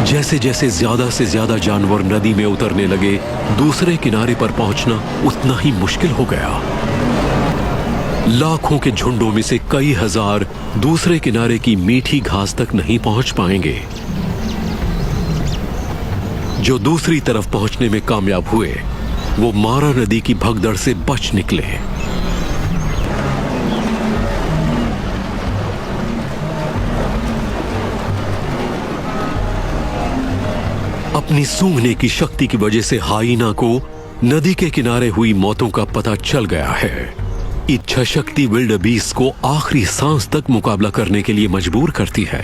जैसे जैसे ज्यादा से ज्यादा जानवर नदी में उतरने लगे, दूसरे किनारे पर पहुंचना उतना ही मुश्किल हो गया। लाखों के झुंडों में से कई हजार दूसरे किनारे की मीठी घास तक नहीं पहुंच पाएंगे। जो दूसरी तरफ पहुंचने में कामयाब हुए, वो मारा नदी की भगदड़ से बच निकले। अपनी सूंघने की शक्ति की वजह से हाइना को नदी के किनारे हुई मौतों का पता चल गया है। इच्छा शक्ति विल्डेबीस्ट को आखिरी सांस तक मुकाबला करने के लिए मजबूर करती है।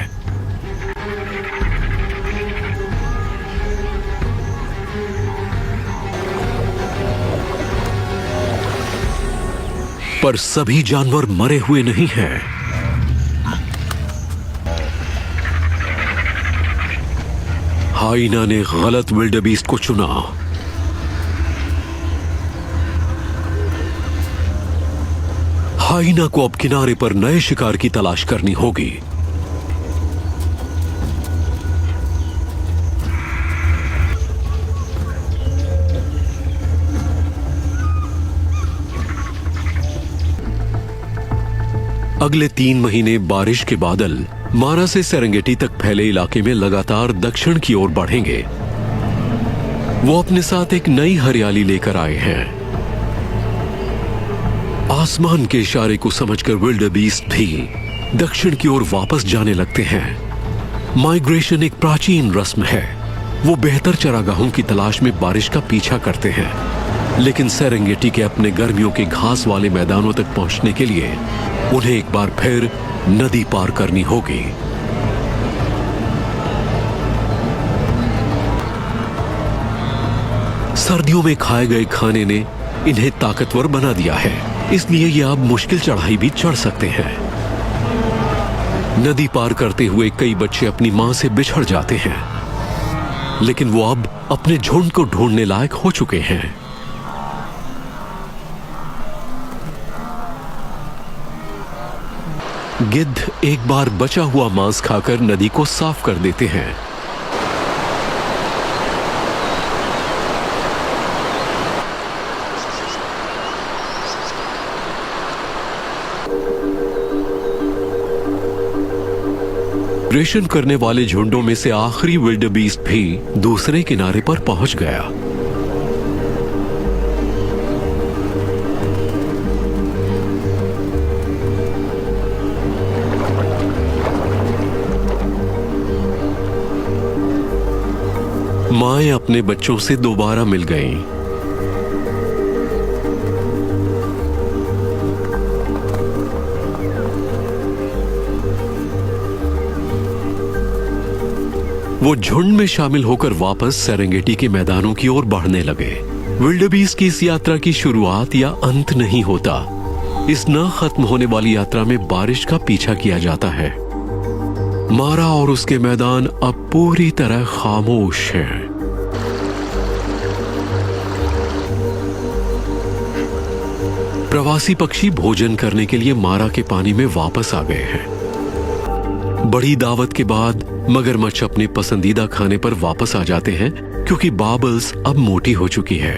पर सभी जानवर मरे हुए नहीं हैं। हाइना ने गलत विल्डेबीस्ट को चुना। हाइना को अब किनारे पर नए शिकार की तलाश करनी होगी। अगले 3 महीने बारिश के बादल मारा से सेरेंगेटी तक फैले इलाके में लगातार दक्षिण की ओर बढ़ेंगे। वो अपने साथ एक नई हरियाली लेकर आए हैं। आसमान के इशारे को समझकर विल्डेबीस्ट भी दक्षिण की ओर वापस जाने लगते हैं। माइग्रेशन एक प्राचीन रस्म है। वो बेहतर चरागाहों की तलाश में बारिश का पीछा करते हैं, लेकिन सेरेंगेटी के अपने गर्मियों के घास वाले मैदानों तक पहुंचने के लिए उन्हें एक बार फिर नदी पार करनी होगी। सर्दियों में खाए गए खाने ने इन्हें ताकतवर बना दिया है, इसलिए ये अब मुश्किल चढ़ाई भी चढ़ सकते हैं। नदी पार करते हुए कई बच्चे अपनी मां से बिछड़ जाते हैं, लेकिन वो अब अपने झुंड को ढूंढने लायक हो चुके हैं। गिद्ध एक बार बचा हुआ मांस खाकर नदी को साफ कर देते हैं। माइग्रेशन करने वाले झुंडों में से आखिरी विल्डेबीस्ट भी दूसरे किनारे पर पहुंच गया। माएं अपने बच्चों से दोबारा मिल गईं। वो झुंड में शामिल होकर वापस सेरेंगेटी के मैदानों की ओर बढ़ने लगे। विल्डेबीस्ट की इस यात्रा की शुरुआत या अंत नहीं होता। इस न खत्म होने वाली यात्रा में बारिश का पीछा किया जाता है। मारा और उसके मैदान अब पूरी तरह खामोश हैं। प्रवासी पक्षी भोजन करने के लिए मारा के पानी में वापस आ गए हैं। बड़ी दावत के बाद मगरमच्छ अपने पसंदीदा खाने पर वापस आ जाते हैं, क्योंकि बाबल्स अब मोटी हो चुकी है।